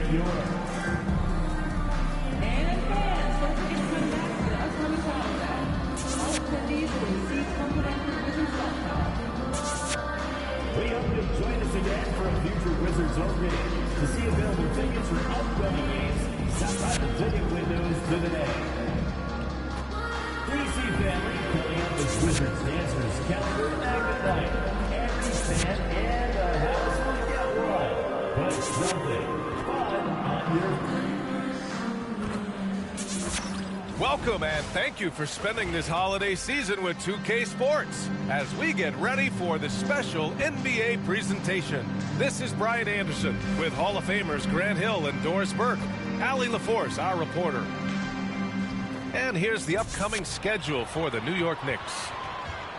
And fans, don't forget to come back for the upcoming contest. All attendees will receive complimentary Wizards softball. We hope you'll join us again for a future Wizards opening. To see available tickets for upcoming games, stop by the ticket windows today. 3C family, coming up with Wizards Dancers calendar magnet night. Every fan and a house will get one. But something fun on your... Welcome and thank you for spending this holiday season with 2K Sports as we get ready for the special NBA presentation. This is Brian Anderson with Hall of Famers Grant Hill and Doris Burke, Allie LaForce, our reporter. And here's the upcoming schedule for the New York Knicks.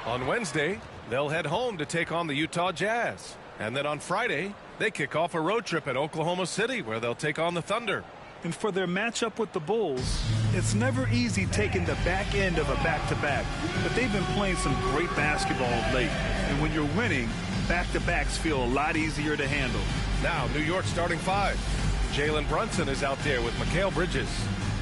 On Wednesday, they'll head home to take on the Utah Jazz. And then on Friday, they kick off a road trip at Oklahoma City where they'll take on the Thunder. And for their matchup with the Bulls, it's never easy taking the back end of a back-to-back. But they've been playing some great basketball of late. And when you're winning, back-to-backs feel a lot easier to handle. Now, New York starting five. Jalen Brunson is out there with Mikal Bridges.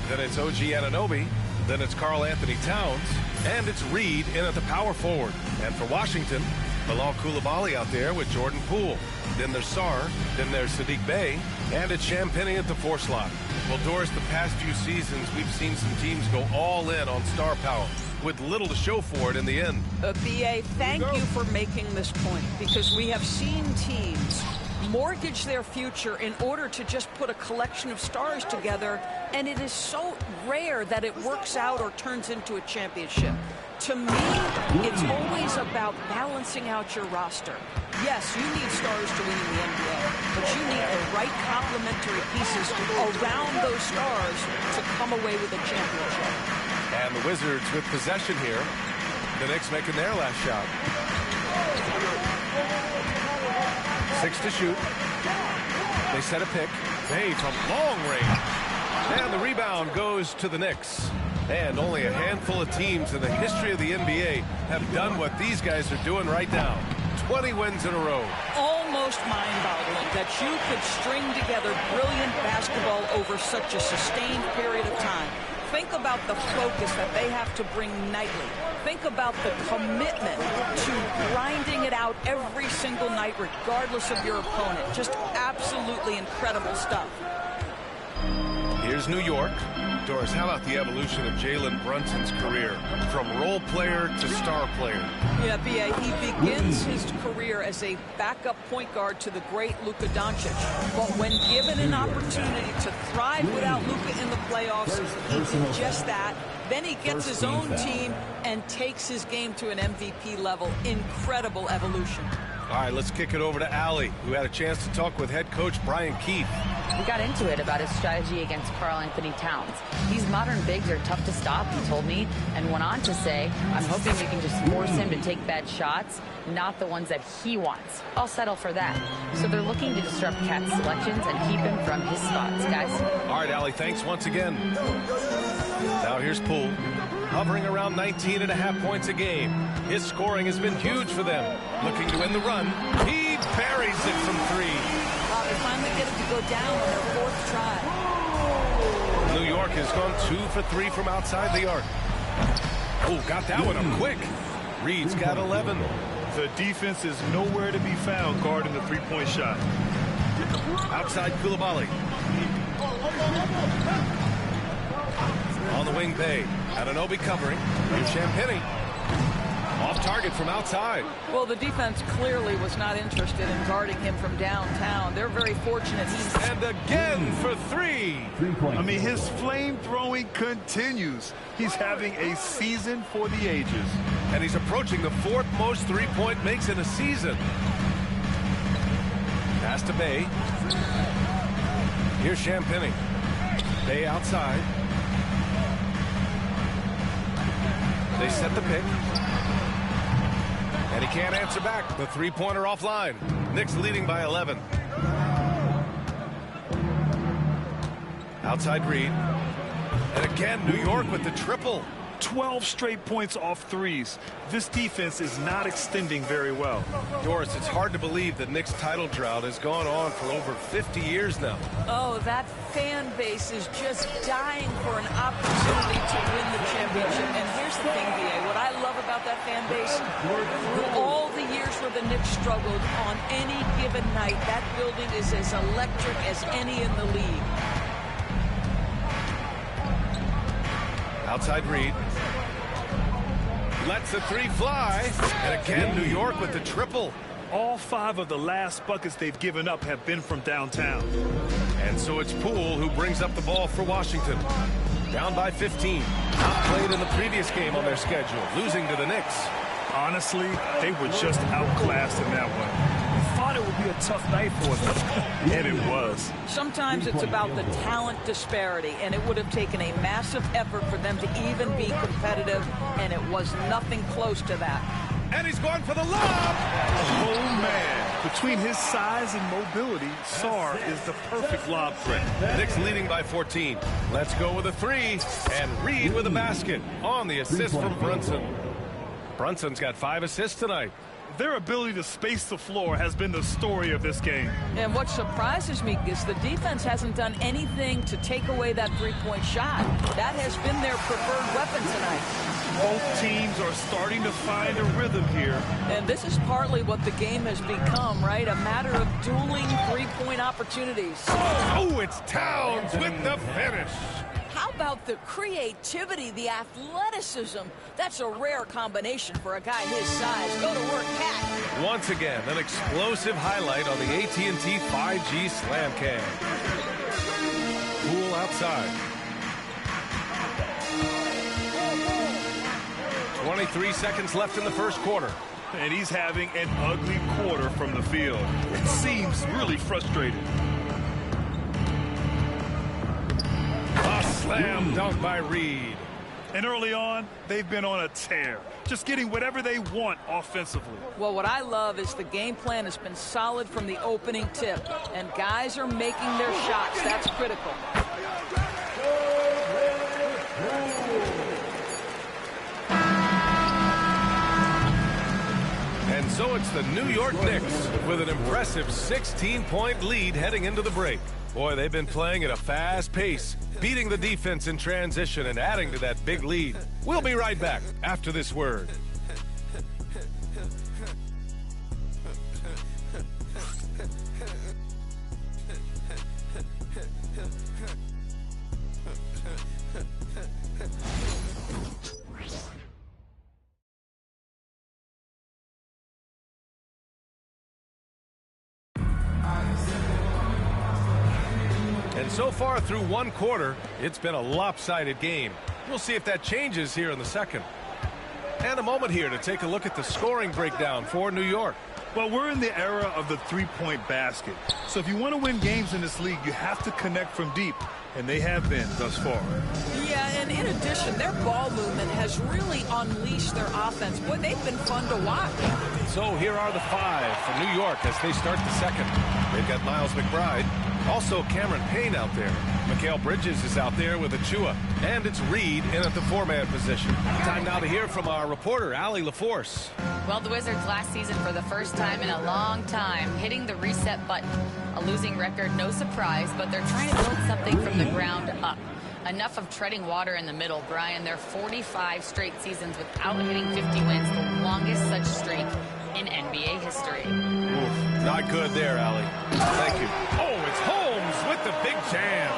Then it's OG Anunoby. Then it's Karl Anthony Towns. And it's Reed in at the power forward. And for Washington, Bilal Coulibaly out there with Jordan Poole. Then there's Sarr. Then there's Sadiq Bey. And it's Champagnie at the 4 slot. Well, Doris, the past few seasons, we've seen some teams go all in on star power with little to show for it in the end. BA, thank you for making this point, because we have seen teams mortgage their future in order to just put a collection of stars together, and it is so rare that it works out or turns into a championship. To me, it's always about balancing out your roster. Yes, you need stars to win in the NBA, but you need the right complementary pieces around those stars to come away with a championship. And the Wizards with possession here. The Knicks making their last shot. 6 to shoot. They set a pick. Bey from long range. And the rebound goes to the Knicks. And only a handful of teams in the history of the NBA have done what these guys are doing right now. 20 wins in a row. Almost mind-boggling that you could string together brilliant basketball over such a sustained period of time. Think about the focus that they have to bring nightly. Think about the commitment to grinding it out every single night, regardless of your opponent. Just absolutely incredible stuff. Here's New York. Doris, how about the evolution of Jalen Brunson's career from role player to star player? Yeah, B.A., he begins his career as a backup point guard to the great Luka Doncic. But when given an opportunity to thrive without Luka in the playoffs, he did just that. Then he gets his own team and takes his game to an MVP level. Incredible evolution. All right, let's kick it over to Allie, who had a chance to talk with head coach Brian Keefe. We got into it about his strategy against Karl Anthony Towns. These modern bigs are tough to stop, he told me, and went on to say, I'm hoping we can just force him to take bad shots, not the ones that he wants. I'll settle for that. So they're looking to disrupt Cat's selections and keep him from his spots, guys. All right, Allie, thanks once again. Now here's Poole, hovering around 19.5 points a game. His scoring has been huge for them. Looking to win the run. He buries it from 3. They finally get it to go down on their 4th try. New York has gone 2 for 3 from outside the arc. Oh, got that one up quick. Reed's got 11. The defense is nowhere to be found guarding the three-point shot. Outside Coulibaly. On the wing, Bey. Anunoby covering. Here's Champagnie. Off target from outside. Well, the defense clearly was not interested in guarding him from downtown. They're very fortunate. And again for 3. I mean, his flame throwing continues. He's having a season for the ages. And he's approaching the 4th most three-point makes in a season. Pass to Bey. Here's Champagnie. Bey outside. They set the pick. And he can't answer back. The three-pointer offline. Knicks leading by 11. Outside Reed. And again, New York with the triple. 12 straight points off threes. This defense is not extending very well. Doris, it's hard to believe the Knicks title drought has gone on for over 50 years now. Oh, that fan base is just dying for an opportunity to win the championship. And here's the thing, B.A., what I love about that fan base, through all the years where the Knicks struggled, on any given night, that building is as electric as any in the league. Outside Reed. Lets the three fly. And again, New York with the triple. All 5 of the last buckets they've given up have been from downtown. And so it's Poole who brings up the ball for Washington. Down by 15. Not played in the previous game on their schedule, losing to the Knicks. Honestly, they were just outclassed in that one. We thought it would be a tough night for them, and it was. Sometimes it's about the talent disparity, and it would have taken a massive effort for them to even be competitive, and it was nothing close to that. And he's going for the lob! Oh, man. Between his size and mobility, Sarr is the perfect lob threat. Knicks leading by 14. Let's go with a three. And Reed with a basket on the assist from Brunson. Brunson's got 5 assists tonight. Their ability to space the floor has been the story of this game. And what surprises me is the defense hasn't done anything to take away that three-point shot. That has been their preferred weapon tonight. Both teams are starting to find a rhythm here. And this is partly what the game has become, right? A matter of dueling three-point opportunities. Oh, it's Towns with the finish. How about the creativity, the athleticism? That's a rare combination for a guy his size. Go to work, Cat. Once again, an explosive highlight on the AT&T 5G Slam Cam. Poole outside. 23 seconds left in the first quarter. And he's having an ugly quarter from the field. It seems really frustrated. A slam dunk by Reed. And early on, they've been on a tear, just getting whatever they want offensively. Well, what I love is the game plan has been solid from the opening tip, and guys are making their shots. That's critical. And so it's the New York Knicks with an impressive 16-point lead heading into the break. Boy, they've been playing at a fast pace, beating the defense in transition and adding to that big lead. We'll be right back after this word. And so far through one quarter, it's been a lopsided game. We'll see if that changes here in the second. And a moment here to take a look at the scoring breakdown for New York. Well, we're in the era of the three-point basket. So if you want to win games in this league, you have to connect from deep. And they have been thus far. Yeah, and in addition, their ball movement has really unleashed their offense. Boy, they've been fun to watch. So here are the 5 for New York as they start the second. They've got Miles McBride. Also Cameron Payne out there. Mikal Bridges is out there with Achua. And it's Reed in at the 4-man position. Time now to hear from our reporter, Allie LaForce. Well, the Wizards last season for the first time in a long time hitting the reset button. A losing record, no surprise, but they're trying to build something from the ground up. Enough of treading water in the middle, Brian. They're 45 straight seasons without hitting 50 wins, the longest such streak in NBA history. Oof, not good there, Allie. Thank you. Oh, it's Holmes with the big jam.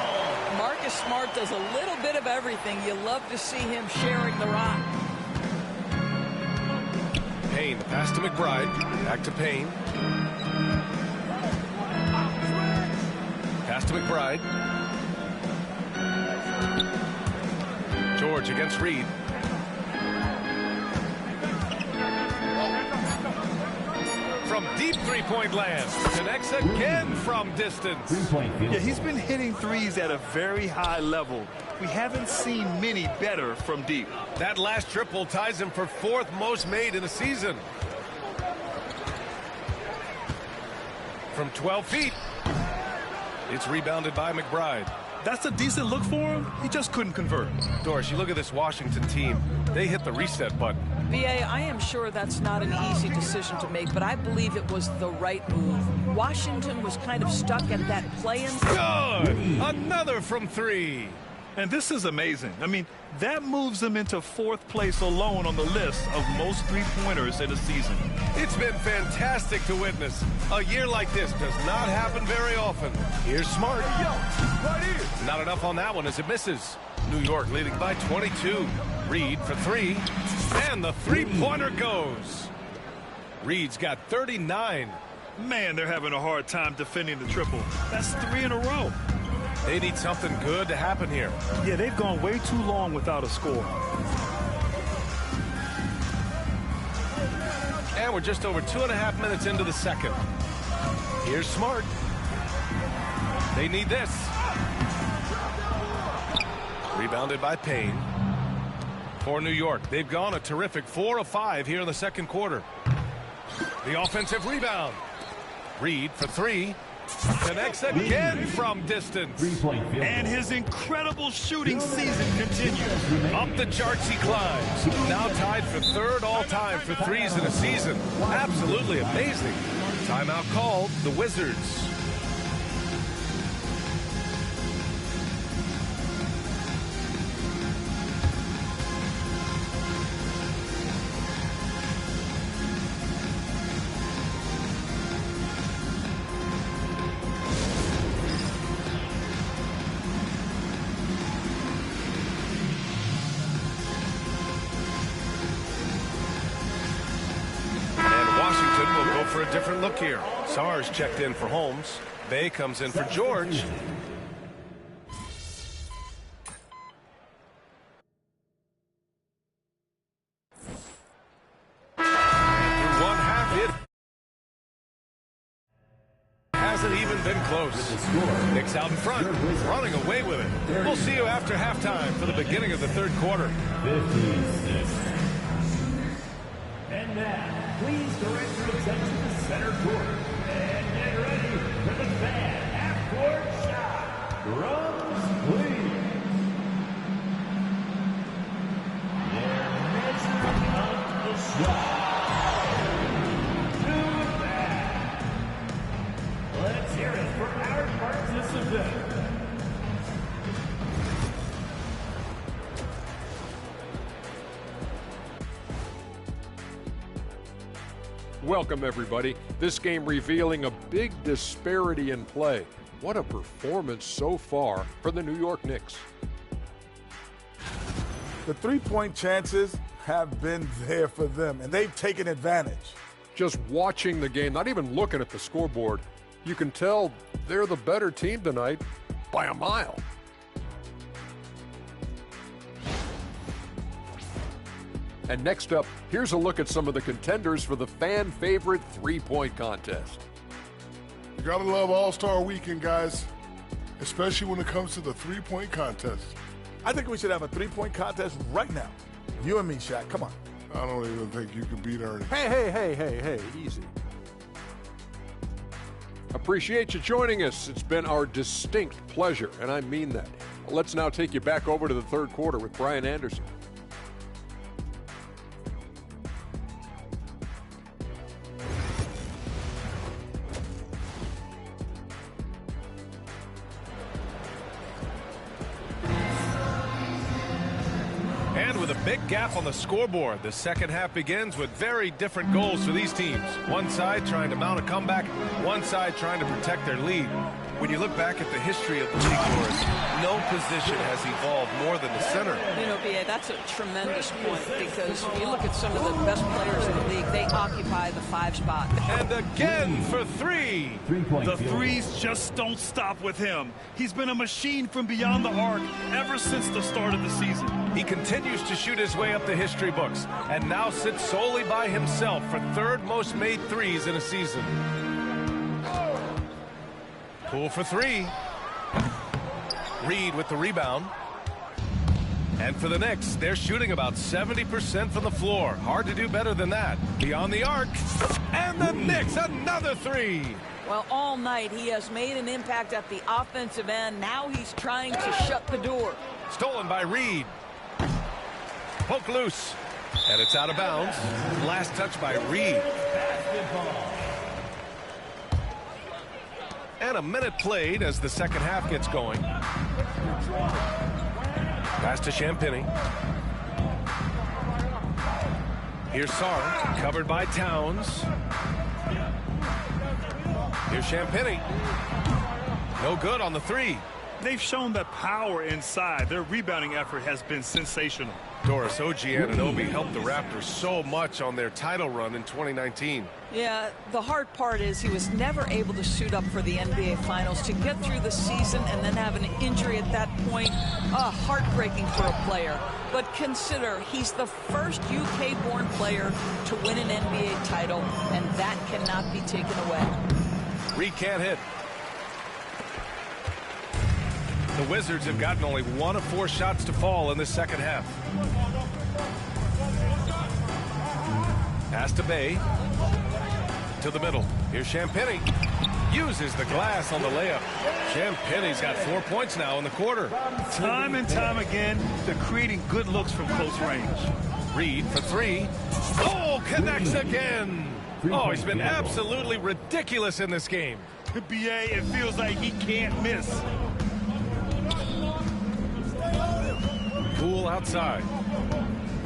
Marcus Smart does a little bit of everything. You love to see him sharing the rock. Payne, pass to McBride. Back to Payne. Pass to McBride. George against Reed. From deep three-point land. Connects again from distance. Yeah, he's been hitting threes at a very high level. We haven't seen many better from deep. That last triple ties him for 4th most made in a season. From 12 feet. It's rebounded by McBride. That's a decent look for him. He just couldn't convert. Doris, you look at this Washington team. They hit the reset button. BA, I am sure that's not an easy decision to make, but I believe it was the right move. Washington was kind of stuck at that play-in. Good! Another from 3. And this is amazing. I mean, that moves him into 4th place alone on the list of most three-pointers in a season. It's been fantastic to witness. A year like this does not happen very often. Here's Smart. Right here. Not enough on that one as it misses. New York leading by 22. Reed for 3. And the three-pointer goes. Reed's got 39. Man, they're having a hard time defending the triple. That's 3 in a row. They need something good to happen here. Yeah, they've gone way too long without a score. And we're just over 2.5 minutes into the second. Here's Smart. They need this. Rebounded by Payne. For New York, they've gone a terrific 4 of 5 here in the second quarter. The offensive rebound. Reed for 3. Connects again from distance. And his incredible shooting season continues. Up the charts he climbs. Now tied for 3rd all-time for threes in a season. Absolutely amazing. Timeout called, the Wizards. For a different look here. Sars checked in for Holmes. Bay comes in for George. And through 1/2, it hasn't even been close. Knicks out in front, running away with it. We'll see you after halftime for the beginning of the 3rd quarter. 56. And now, please direct your attention to center court. And get ready for the fan half-court shot. Drums, please. Their measurement of the shot. To that. Let's hear it for our participant. Welcome, everybody. This game revealing a big disparity in play. What a performance so far for the New York Knicks. The three-point chances have been there for them, and they've taken advantage. Just watching the game, not even looking at the scoreboard, you can tell they're the better team tonight by a mile. And next up, here's a look at some of the contenders for the fan-favorite three-point contest. You gotta love All-Star Weekend, guys, especially when it comes to the three-point contest. I think we should have a three-point contest right now. You and me, Shaq. Come on. I don't even think you can beat Ernie. Hey, easy. Appreciate you joining us. It's been our distinct pleasure, and I mean that. Let's now take you back over to the 3rd quarter with Brian Anderson. With a big gap on the scoreboard, the second half begins with very different goals for these teams. One side trying to mount a comeback, one side trying to protect their lead. When you look back at the history of the league, Doris, no position has evolved more than the center. You know, B.A., that's a tremendous point because when you look at some of the best players in the league, they occupy the 5 spot. And again for 3. The threes just don't stop with him. He's been a machine from beyond the arc ever since the start of the season. He continues to shoot his way up the history books and now sits solely by himself for 3rd most made threes in a season. Poole for 3. Reed with the rebound. And for the Knicks, they're shooting about 70% from the floor. Hard to do better than that. Beyond the arc. And the Knicks, another 3. Well, all night he has made an impact at the offensive end. Now he's trying to shut the door. Stolen by Reed. Poke loose. And it's out of bounds. Last touch by Reed. And a minute played as the second half gets going. Pass to Champagny. Here's Sarr, covered by Towns. Here's Champagny. No good on the three. They've shown that power inside. Their rebounding effort has been sensational. Doris Ogiananobi helped the Raptors so much on their title run in 2019. Yeah, the hard part is he was never able to suit up for the NBA Finals. To get through the season and then have an injury at that point, heartbreaking for a player. But consider, he's the first UK-born player to win an NBA title, and that cannot be taken away. Reed can't hit. The Wizards have gotten only 1 of 4 shots to fall in the second half. Pass to Bay. To the middle. Here's Champagny. Uses the glass on the layup. Champagny's got 4 points now in the quarter. Time and time again, they're creating good looks from close range. Reed for 3. Oh, connects again. Oh, he's been absolutely ridiculous in this game. BA, it feels like he can't miss. Poole outside.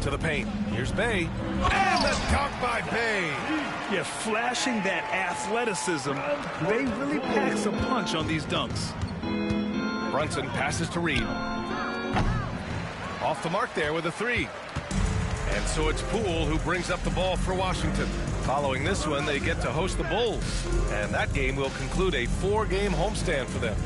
To the paint. Here's Bay. And the dunk by Bay. Yeah, flashing that athleticism. Bay really packs a punch on these dunks. Brunson passes to Reed. Off the mark there with a 3. And so it's Poole who brings up the ball for Washington. Following this one, they get to host the Bulls. And that game will conclude a 4-game homestand for them.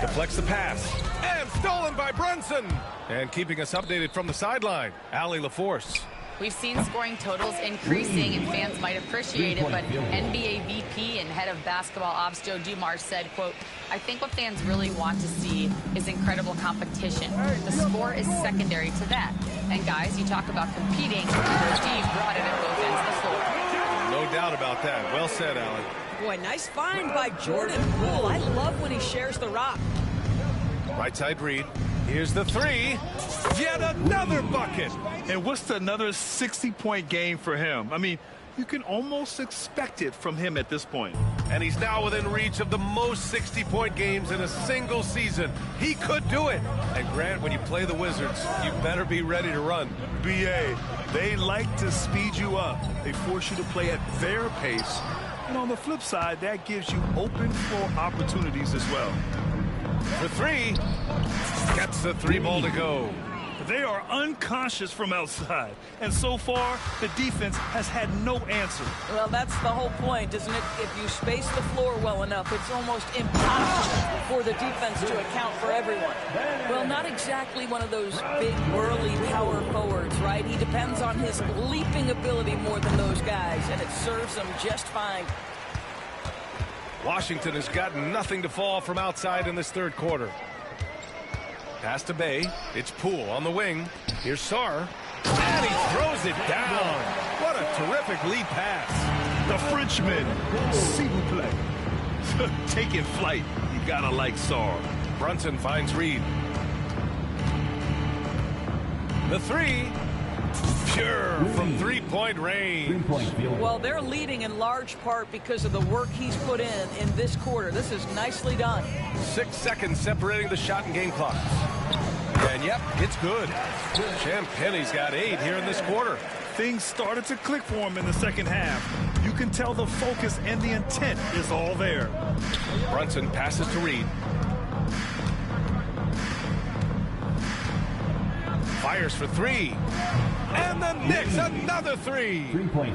Deflects the pass. And stolen by Brunson. And keeping us updated from the sideline, Allie LaForce. We've seen scoring totals increasing, and fans might appreciate it, but NBA VP and head of basketball ops Joe Dumars said, quote, "I think what fans really want to see is incredible competition. The score is secondary to that. And guys, you talk about competing, Steve brought it at both ends of the floor." No doubt about that. Well said, Allie. Boy, nice find by Jordan Poole. I love when he shares the rock. Right side Reed. Here's the 3. Yet another bucket. And what's another 60-point game for him? I mean, you can almost expect it from him at this point. And he's now within reach of the most 60-point games in a single season. He could do it. And Grant, when you play the Wizards, you better be ready to run. BA, they like to speed you up. They force you to play at their pace. And on the flip side, that gives you open floor opportunities as well. For 3. Gets the 3 ball to go. They are unconscious from outside. And so far, the defense has had no answer. Well, that's the whole point, isn't it? If you space the floor well enough, it's almost impossible for the defense to account for everyone. Well, not exactly one of those big, burly power forwards, right? He depends on his leaping ability more than those guys, and it serves him just fine. Washington has gotten nothing to fall from outside in this third quarter. Pass to Bay. It's Poole on the wing. Here's Sarr. And he throws it down. What a terrific lead pass. The Frenchman, s'il vous plaît. Taking flight. You gotta like Sarr. Brunson finds Reed. The 3. Pure from 3-point range. Well, they're leading in large part because of the work he's put in this quarter. This is nicely done. 6 seconds separating the shot and game clock. And yep, it's good. Champagny's got 8 here in this quarter. Things started to click for him in the second half. You can tell the focus and the intent is all there. Brunson passes to Reed. Fires for 3. And the Knicks another 3.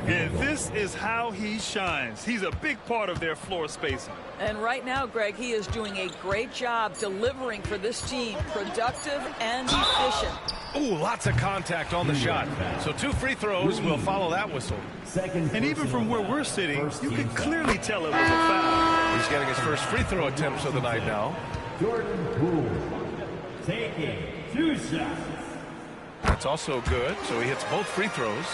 And this is how he shines. He's a big part of their floor spacing. And right now, Greg, he is doing a great job delivering for this team. Productive and efficient. Ooh, lots of contact on the shot. So 2 free throws will follow that whistle. And even from where we're sitting, you can clearly tell it was a foul. He's getting his first free throw attempts of the night now. Jordan Poole taking 2 shots. That's also good, so he hits both free throws.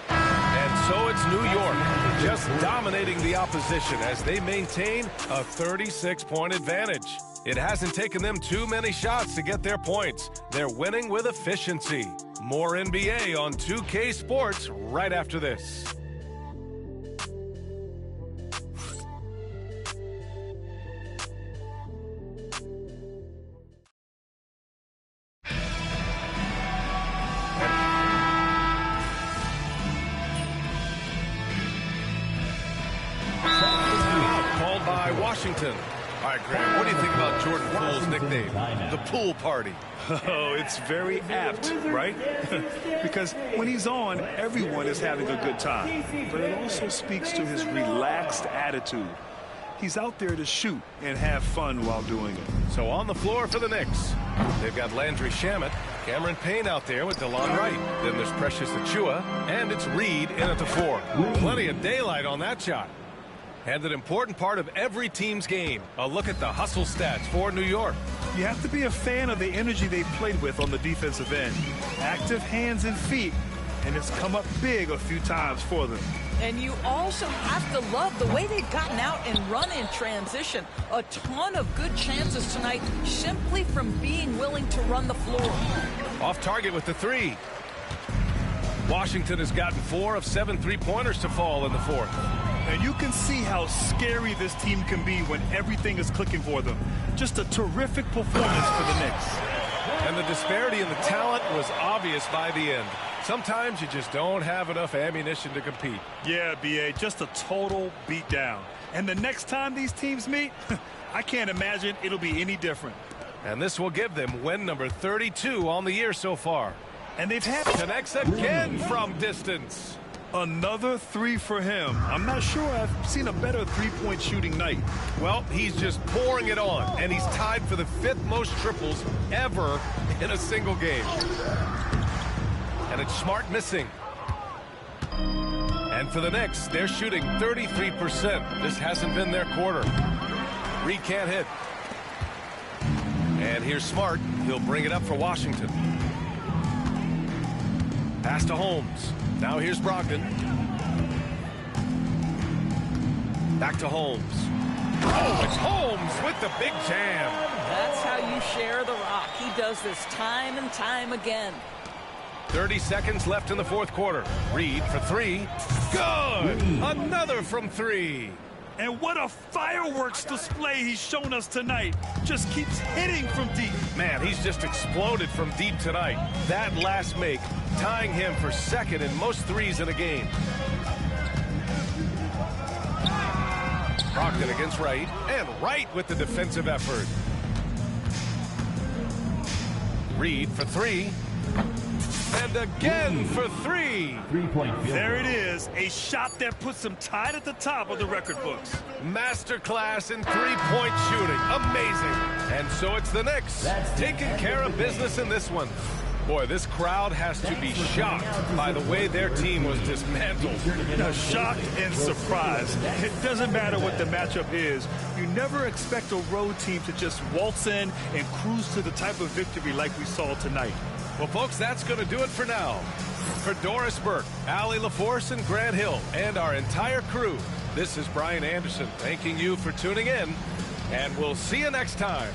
And so it's New York. just dominating the opposition as they maintain a 36-point advantage. It hasn't taken them too many shots to get their points. They're winning with efficiency. More NBA on 2K Sports right after this. Called by Washington. All right, Graham, what do you think about Jordan Poole's nickname, the Pool Party? Oh, it's very apt, right? Because when he's on, everyone is having a good time. But it also speaks to his relaxed attitude. He's out there to shoot and have fun while doing it. So on the floor for the Knicks, they've got Landry Shamet, Cameron Payne out there with DeLon Wright. Then there's Precious Achiuwa, and it's Reed in at the 4. Plenty of daylight on that shot. And an important part of every team's game, a look at the hustle stats for New York. You have to be a fan of the energy they played with on the defensive end. Active hands and feet, and it's come up big a few times for them. And you also have to love the way they've gotten out and run in transition. A ton of good chances tonight simply from being willing to run the floor. Off target with the 3. Washington has gotten 4 of 7 3-pointers to fall in the 4th. And you can see how scary this team can be when everything is clicking for them. Just a terrific performance for the Knicks. And the disparity in the talent was obvious by the end. Sometimes you just don't have enough ammunition to compete. Yeah, B.A., just a total beatdown. And the next time these teams meet, I can't imagine it'll be any different. And this will give them win number 32 on the year so far. And they've had... Connects again from distance. Another 3 for him. I'm not sure I've seen a better three-point shooting night. Well, he's just pouring it on, and he's tied for the 5th most triples ever in a single game. And it's Smart missing. And for the Knicks, they're shooting 33%. This hasn't been their quarter. Reed can't hit. And here's Smart. He'll bring it up for Washington. Pass to Holmes. Now here's Brogdon. Back to Holmes. Oh, it's Holmes with the big jam. That's how you share the rock. He does this time and time again. 30 seconds left in the 4th quarter. Reed for 3. Good! Another from 3. And what a fireworks display he's shown us tonight. Just keeps hitting from deep. Man, he's just exploded from deep tonight. That last make, tying him for 2nd in most threes in a game. Brogdon against Wright, and Wright with the defensive effort. Reed for 3. And again for 3. There it is, a shot that puts him tied at the top of the record books. Masterclass in 3-point shooting. Amazing. And so it's the Knicks taking care of business in this one. Boy, this crowd has to be shocked by the way their team was dismantled. Shocked and surprised. It doesn't matter what the matchup is. You never expect a road team to just waltz in and cruise to the type of victory like we saw tonight. Well, folks, that's going to do it for now. For Doris Burke, Allie LaForce, and Grant Hill, and our entire crew, this is Brian Anderson thanking you for tuning in, and we'll see you next time.